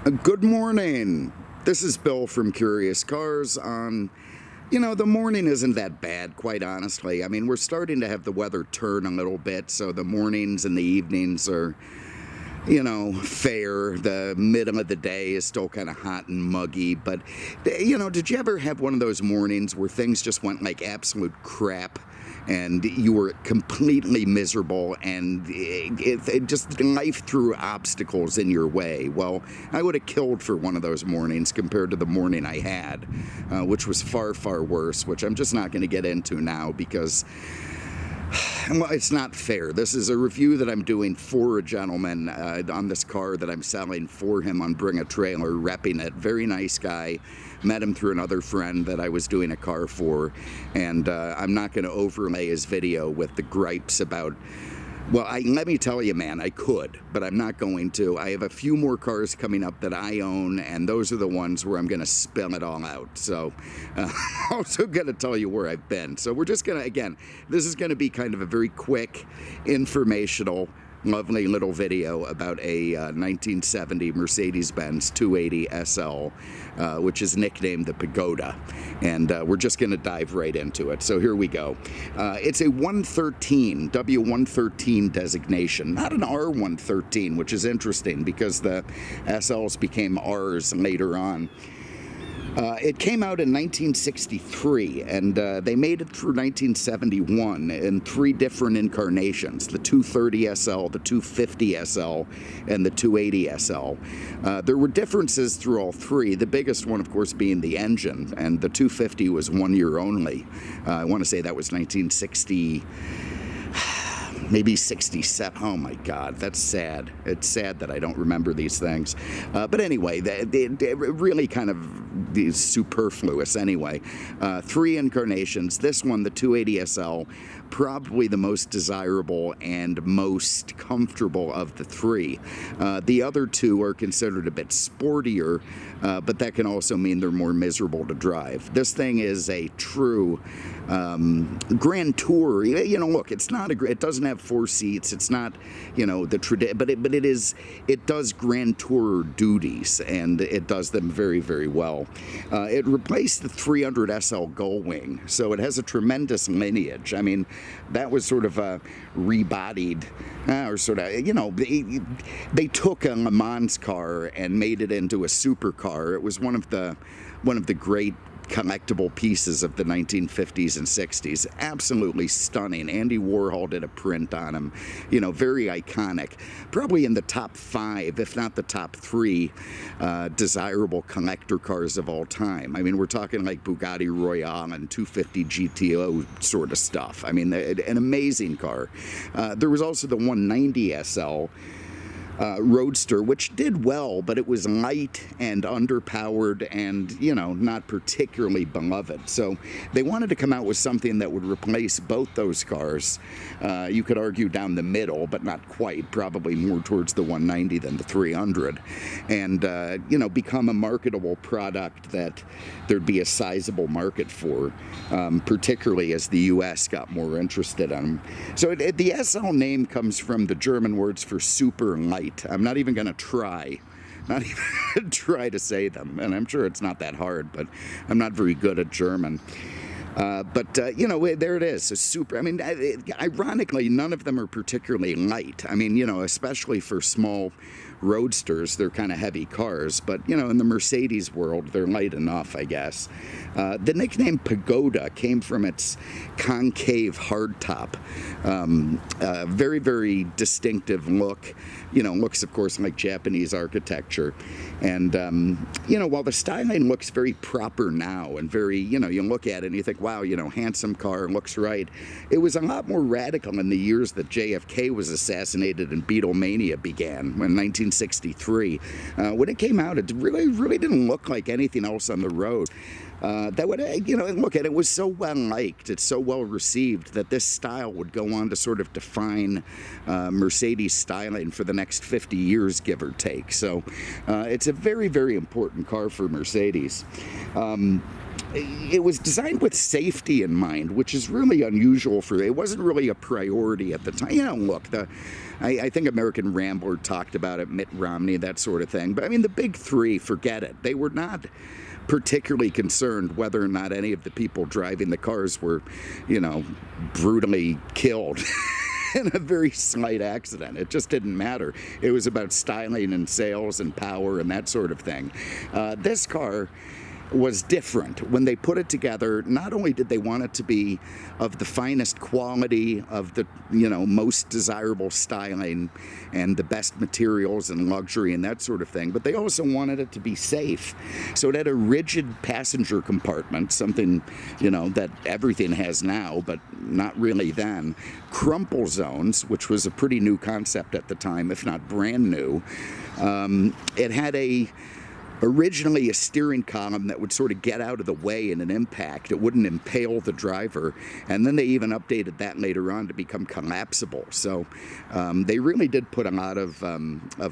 Good morning. This is Bill from Curious Cars. The morning isn't that bad, quite honestly. I mean, we're starting to have the weather turn a little bit, so the mornings and the evenings are, fair. The middle of the day is still kind of hot and muggy, but, did you ever have one of those mornings where things just went like absolute crap? And you were completely miserable, and it just life threw obstacles in your way. Well, I would have killed for one of those mornings compared to the morning I had, which was far, far worse, which I'm just not going to get into now because, well, it's not fair. This is a review that I'm doing for a gentleman on this car that I'm selling for him on Bring a Trailer, repping it. Very nice guy. Met him through another friend that I was doing a car for, and I'm not going to overlay his video with the gripes about, well, let me tell you, man, I could, but I'm not going to. I have a few more cars coming up that I own, and those are the ones where I'm going to spill it all out. So I'm also going to tell you where I've been. So we're just going to, again, this is going to be kind of a very quick, informational, lovely little video about a 1970 Mercedes-Benz 280 SL, which is nicknamed the Pagoda, and we're just going to dive right into it. So here we go. It's a 113, W113 designation, not an R113, which is interesting because the SLs became Rs later on. It came out in 1963, and they made it through 1971 in three different incarnations: the 230 SL, the 250 SL, and the 280 SL. There were differences through all three, the biggest one, of course, being the engine, and the 250 was 1 year only. I want to say that was 1960... maybe 67. Oh my God, that's sad. It's sad that I don't remember these things. But anyway, they really kind of superfluous anyway. Three incarnations. This one, the 280 SL, probably the most desirable and most comfortable of the three. The other two are considered a bit sportier, but that can also mean they're more miserable to drive. This thing is a true Grand Tour. Look, it's not it doesn't have four seats. It's not, the tradition, but it does Grand Tour duties, and it does them very, very well. It replaced the 300 SL Gullwing, so it has a tremendous lineage. I mean, that was sort of a rebodied, or sort of, they took a Le Mans car and made it into a supercar. It was one of the great collectible pieces of the 1950s and 60s. Absolutely stunning. Andy Warhol did a print on him. Very iconic. Probably in the top 5, if not the top 3, desirable collector cars of all time. I mean, we're talking like Bugatti Royale and 250 GTO sort of stuff. I mean, an amazing car. There was also the 190 SL. Roadster, which did well, but it was light and underpowered and, not particularly beloved. So they wanted to come out with something that would replace both those cars. You could argue down the middle, but not quite, probably more towards the 190 than the 300. And, become a marketable product that there'd be a sizable market for, particularly as the U.S. got more interested in them. So the SL name comes from the German words for super and light. I'm not even going to try to say them, and I'm sure it's not that hard, but I'm not very good at German. There it is. So super. I mean, ironically, none of them are particularly light. I mean, especially for small roadsters, they're kind of heavy cars. But, in the Mercedes world, they're light enough, I guess. The nickname Pagoda came from its concave hardtop. Very, very distinctive look. Looks, of course, like Japanese architecture. And, while the styling looks very proper now and very, you look at it and you think, wow, handsome car, looks right. It was a lot more radical in the years that JFK was assassinated and Beatlemania began, in 1963. When it came out, it really didn't look like anything else on the road. Look at it, was so well liked, it's so well received that this style would go on to sort of define Mercedes styling for the next 50 years, give or take. So it's a very, very important car for Mercedes. it was designed with safety in mind, which is really unusual for it. Wasn't really a priority at the time. Look, I think American Rambler talked about it, Mitt Romney, that sort of thing. But I mean, the big three, forget it. They were not particularly concerned whether or not any of the people driving the cars were, brutally killed. In a very slight accident. It just didn't matter. It was about styling and sales and power and that sort of thing. This car was different. When they put it together, not only did they want it to be of the finest quality, of the most desirable styling and the best materials and luxury and that sort of thing, but they also wanted it to be safe. So it had a rigid passenger compartment, something that everything has now, but not really then. Crumple zones, which was a pretty new concept at the time, if not brand new. It had originally a steering column that would sort of get out of the way in an impact. It wouldn't impale the driver. And then they even updated that later on to become collapsible. So they really did put a lot of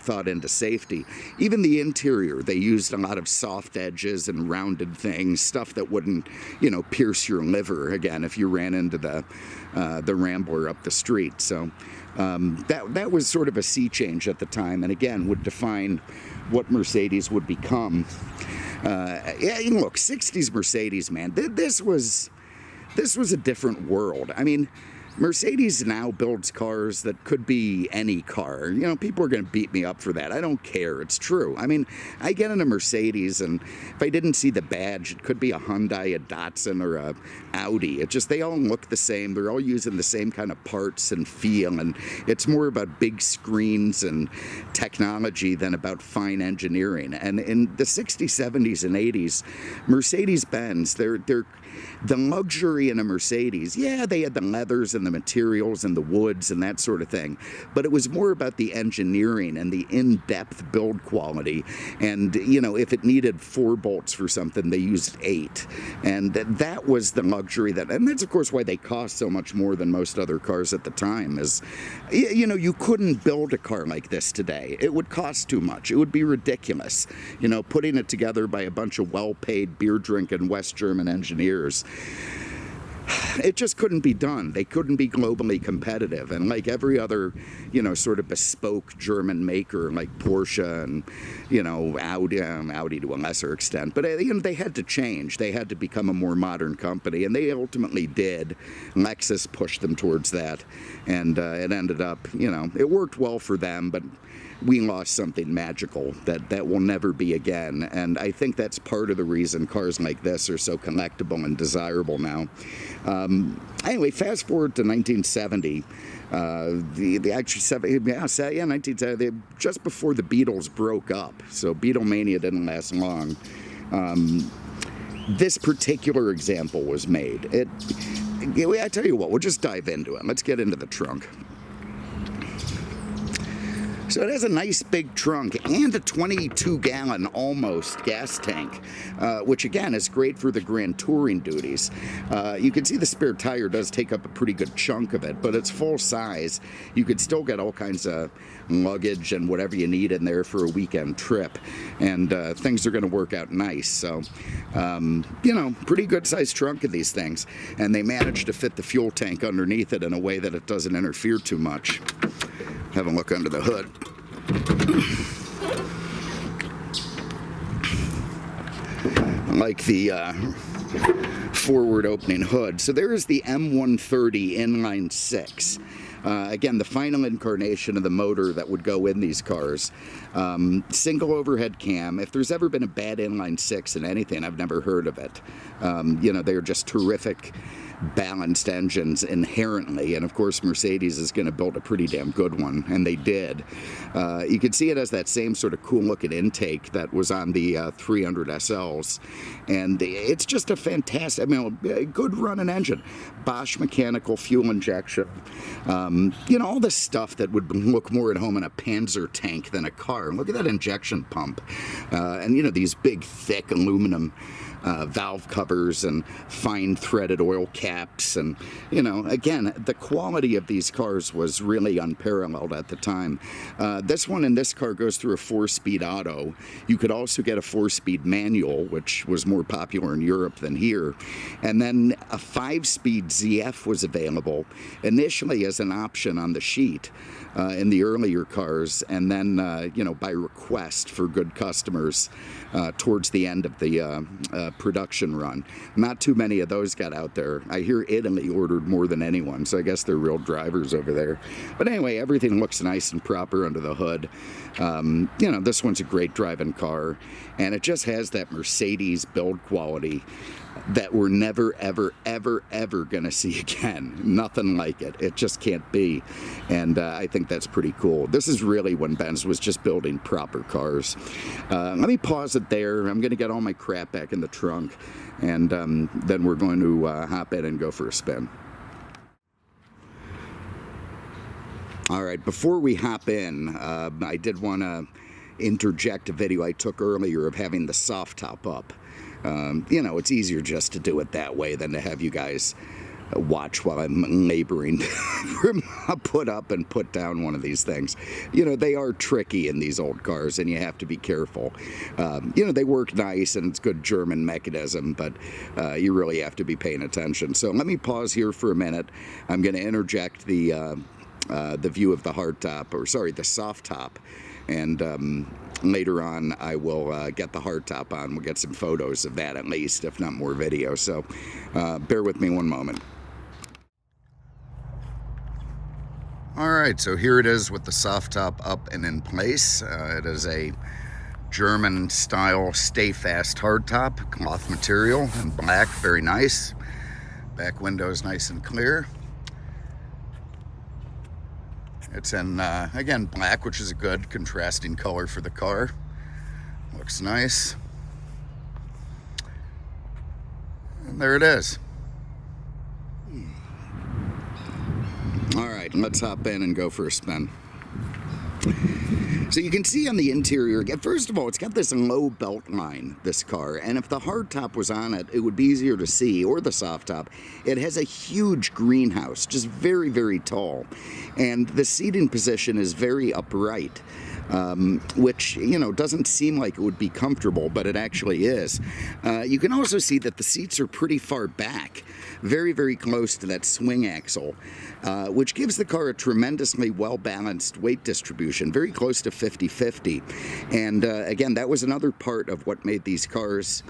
thought into safety. Even the interior, they used a lot of soft edges and rounded things, stuff that wouldn't, pierce your liver, again, if you ran into the Rambler up the street. So that was sort of a sea change at the time, and again, would define what Mercedes would become. Look, 60s Mercedes, man, this was a different world. I mean, Mercedes now builds cars that could be any car. People are going to beat me up for that. I don't care. It's true. I mean, I get in a Mercedes, and if I didn't see the badge, it could be a Hyundai, a Datsun, or a Audi. They all look the same. They're all using the same kind of parts and feel, and it's more about big screens and technology than about fine engineering. And in the 60s, 70s, and 80s, Mercedes-Benz, the luxury in a Mercedes, they had the leathers and the materials and the woods and that sort of thing, but it was more about the engineering and the in-depth build quality. And if it needed 4 bolts for something, they used 8, and that was the luxury and that's of course why they cost so much more than most other cars at the time. Is you couldn't build a car like this today. It would cost too much. It would be ridiculous. Putting it together by a bunch of well-paid beer-drinking West German engineers. It just couldn't be done. They couldn't be globally competitive. And like every other, sort of bespoke German maker like Porsche and, Audi to a lesser extent. But, they had to change. They had to become a more modern company. And they ultimately did. Lexus pushed them towards that. And it ended up, it worked well for them, but we lost something magical that will never be again. And I think that's part of the reason cars like this are so collectible and desirable now. Anyway, fast forward to 1970. 1970, just before the Beatles broke up. So Beatlemania didn't last long. This particular example was made. I tell you what, we'll just dive into it. Let's get into the trunk. So it has a nice big trunk and a 22-gallon almost gas tank, which again is great for the grand touring duties. You can see the spare tire does take up a pretty good chunk of it, but it's full size. You could still get all kinds of luggage and whatever you need in there for a weekend trip, and things are going to work out nice. So, pretty good sized trunk of these things, and they managed to fit the fuel tank underneath it in a way that it doesn't interfere too much. Have a look under the hood. Like the forward opening hood. So there is the M130 inline 6. Again, the final incarnation of the motor that would go in these cars. Single overhead cam. If there's ever been a bad inline 6 in anything, I've never heard of it. They're just terrific balanced engines inherently, and of course Mercedes is going to build a pretty damn good one, and they did. You can see it has that same sort of cool looking intake that was on the 300 SLs, and it's just a fantastic, a good running engine. Bosch mechanical fuel injection, all the stuff that would look more at home in a Panzer tank than a car. Look at that injection pump, and these big thick aluminum valve covers and fine threaded oil caps. And, you know, again, the quality of these cars was really unparalleled at the time. This one in this car goes through a 4-speed auto. You could also get a 4-speed manual, which was more popular in Europe than here. And then a 5-speed ZF was available initially as an option on the sheet in the earlier cars, and then you know, by request for good customers towards the end of the production run. Not too many of those got out there. I hear Italy ordered more than anyone, so I guess they're real drivers over there. But anyway, everything looks nice and proper under the hood. You know, this one's a great driving car, and it just has that Mercedes build quality that we're never, ever, ever, ever going to see again. Nothing like it. It just can't be. And I think that's pretty cool. This is really when Benz was just building proper cars. Let me pause it there. I'm going to get all my crap back in the trunk, and then we're going to hop in and go for a spin. All right, before we hop in, I did want to interject a video I took earlier of having the soft top up. You know, it's easier just to do it that way than to have you guys watch while I'm laboring to put up and put down one of these things. You know, they are tricky in these old cars, and you have to be careful. You know, they work nice, and it's good German mechanism, but you really have to be paying attention. So let me pause here for a minute. I'm going to interject the view of the hardtop, or sorry, the soft top, and later on I will get the hardtop on. We'll get some photos of that at least, if not more video. So bear with me one moment. All right, so here it is with the soft top up and in place. It is a German style stay fast hardtop, cloth material in black, very nice. Back window is nice and clear. It's in, again, black, which is a good contrasting color for the car. Looks nice. And there it is. All right, let's hop in and go for a spin. So you can see on the interior, first of all, it's got this low belt line, this car, and if the hardtop was on it, it would be easier to see, or the soft top. It has a huge greenhouse, just very, very tall, and the seating position is very upright. Which, you know, doesn't seem like it would be comfortable, but it actually is. You can also see that the seats are pretty far back, very, very close to that swing axle, which gives the car a tremendously well-balanced weight distribution, very close to 50-50. And again, that was another part of what made these cars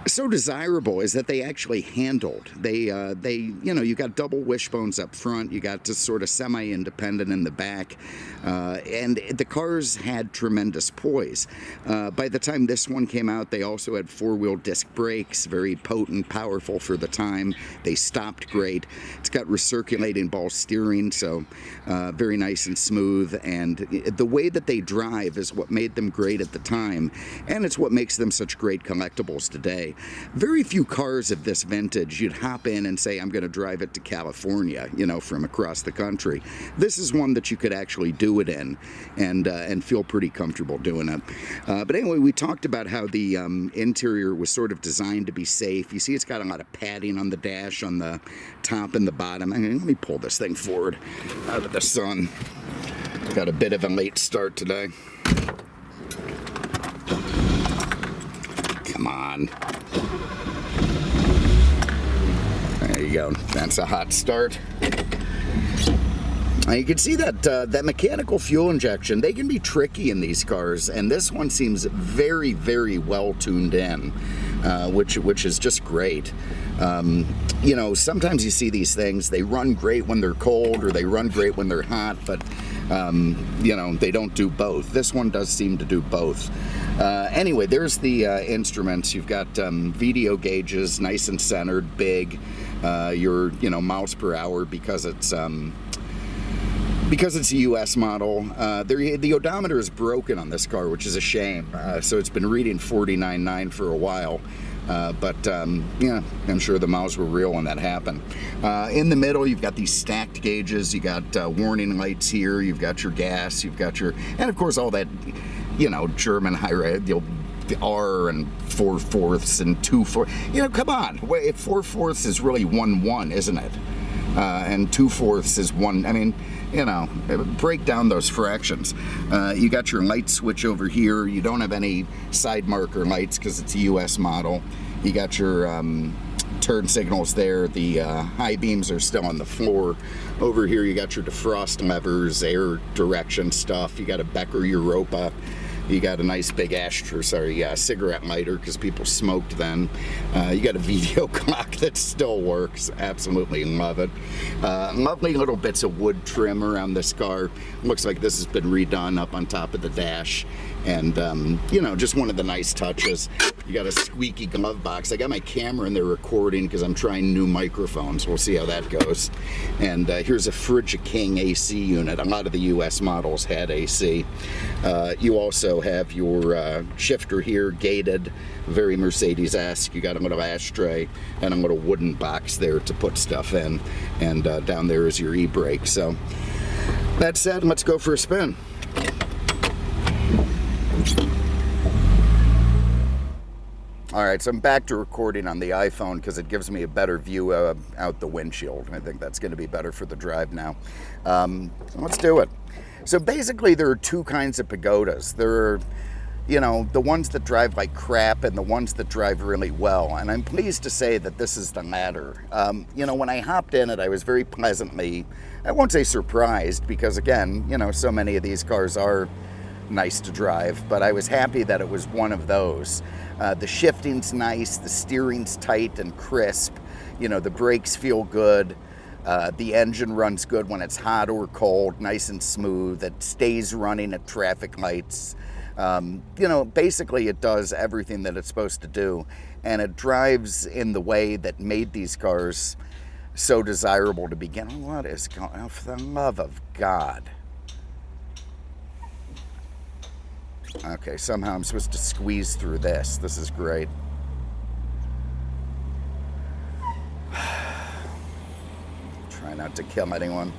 so desirable, is that they actually handled. They you know, you got double wishbones up front, you got just sort of semi-independent in the back, and the cars had tremendous poise. By the time this one came out, they also had 4-wheel disc brakes, very potent, powerful for the time. They stopped great. It's got recirculating ball steering, so very nice and smooth, and the way that they drive is what made them great at the time, and it's what makes them such great collectibles today. Very few cars of this vintage you'd hop in and say, I'm going to drive it to California, you know, from across the country. This is one that you could actually do it in and feel pretty comfortable doing it. But anyway, we talked about how the interior was sort of designed to be safe. You see it's got a lot of padding on the dash, on the top and the bottom. I mean, let me pull this thing forward out of the sun. Got a bit of a late start today. Come on. There you go. That's a hot start. You can see that that mechanical fuel injection, they can be tricky in these cars, and this one seems very, very well tuned in, which is just great. You know, sometimes you see these things, they run great when they're cold, or they run great when they're hot, but you know, they don't do both. This one does seem to do both. Anyway, there's the instruments. You've got video gauges, nice and centered, big. Your, you know, miles per hour, because it's a US model. The odometer is broken on this car, which is a shame. So it's been reading 49.9 for a while. But yeah, I'm sure the miles were real when that happened. In the middle, you've got these stacked gauges. You got warning lights here. You've got your gas. You've got your, and of course all that, you know, German high-red, R and 4/4 and 2/4. You know, come on. If 4/4 is really 1/1, isn't it? And 2/4 is 1. I mean, you know, break down those fractions. You got your light switch over here. You don't have any side marker lights because it's a US model. You got your turn signals there. The high beams are still on the floor. Over here you got your defrost levers, air direction stuff. You got a Becker Europa. You got a nice big cigarette lighter because people smoked then. You got a video clock that still works. Absolutely love it. Lovely little bits of wood trim around this car. Looks like this has been redone up on top of the dash. And, you know, just one of the nice touches. You got a squeaky glove box. I got my camera in there recording because I'm trying new microphones. We'll see how that goes. And here's a Frigga King AC unit. A lot of the US models had AC. You also have your shifter here, gated, very Mercedes-esque. You got a little ashtray and a little wooden box there to put stuff in. And down there is your e-brake. So that said, let's go for a spin. All right, so I'm back to recording on the iPhone because it gives me a better view out the windshield. I think that's going to be better for the drive now. Let's do it. So basically there are two kinds of Pagodas. There are, you know, the ones that drive like crap and the ones that drive really well. And I'm pleased to say that this is the latter. You know, when I hopped in it, I was very pleasantly, I won't say surprised because again, you know, so many of these cars are nice to drive, but I was happy that it was one of those. The shifting's nice, the steering's tight and crisp, you know, the brakes feel good, the engine runs good when it's hot or cold, nice and smooth, it stays running at traffic lights. You know, basically it does everything that it's supposed to do, and it drives in the way that made these cars so desirable to begin. What is going on? For the love of God. Okay, somehow I'm supposed to squeeze through this. This is great. Try not to kill anyone.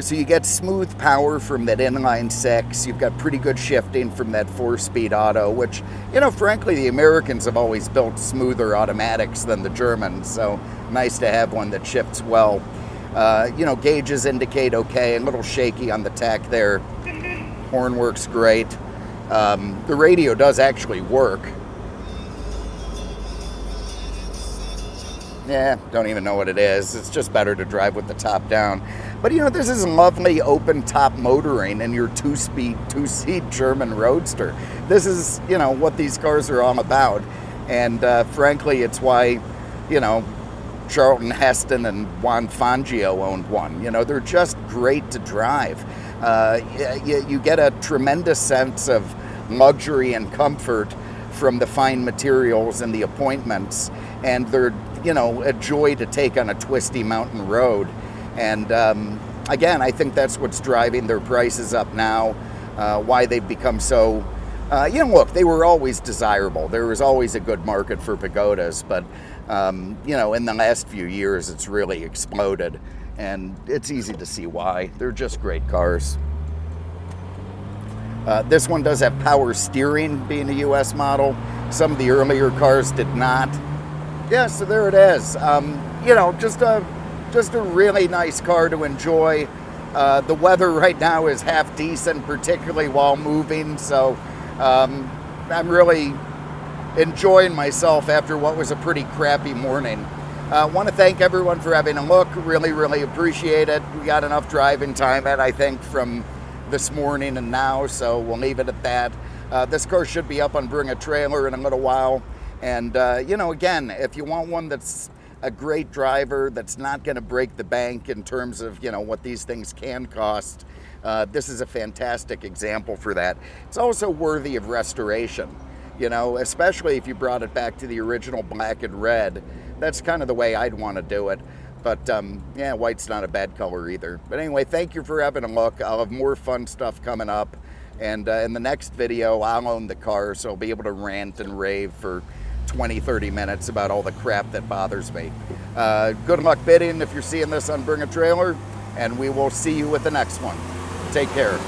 So you get smooth power from that inline six. You've got pretty good shifting from that 4-speed auto, which, you know, frankly, the Americans have always built smoother automatics than the Germans. So nice to have one that shifts well. You know, gauges indicate okay, a little shaky on the tach there. Horn works great. The radio does actually work. Yeah, don't even know what it is. It's just better to drive with the top down. But you know, this is lovely open top motoring in your two-seat German Roadster. This is, you know, what these cars are all about. And frankly, it's why, you know, Charlton Heston and Juan Fangio owned one. You know, they're just great to drive. You get a tremendous sense of luxury and comfort from the fine materials and the appointments, and they're, you know, a joy to take on a twisty mountain road. And again, I think that's what's driving their prices up now, why they've become so, you know, look, they were always desirable. There was always a good market for Pagodas, but you know, in the last few years, it's really exploded, and it's easy to see why. They're just great cars. This one does have power steering, being a US model. Some of the earlier cars did not. Yeah, so there it is. You know, just a really nice car to enjoy. The weather right now is half decent, particularly while moving, so I'm really enjoying myself after what was a pretty crappy morning. I want to thank everyone for having a look. Really appreciate it. We got enough driving time, I think, from this morning and now, so we'll leave it at that. This car should be up on Bring a Trailer in a little while. And, you know, again, if you want one that's a great driver, that's not going to break the bank in terms of, you know, what these things can cost, this is a fantastic example for that. It's also worthy of restoration. You know, especially if you brought it back to the original black and red. That's kind of the way I'd want to do it. But, yeah, white's not a bad color either. But anyway, thank you for having a look. I'll have more fun stuff coming up. And in the next video, I'll own the car, so I'll be able to rant and rave for 20-30 minutes about all the crap that bothers me. Good luck bidding if you're seeing this on Bring a Trailer, and we will see you with the next one. Take care.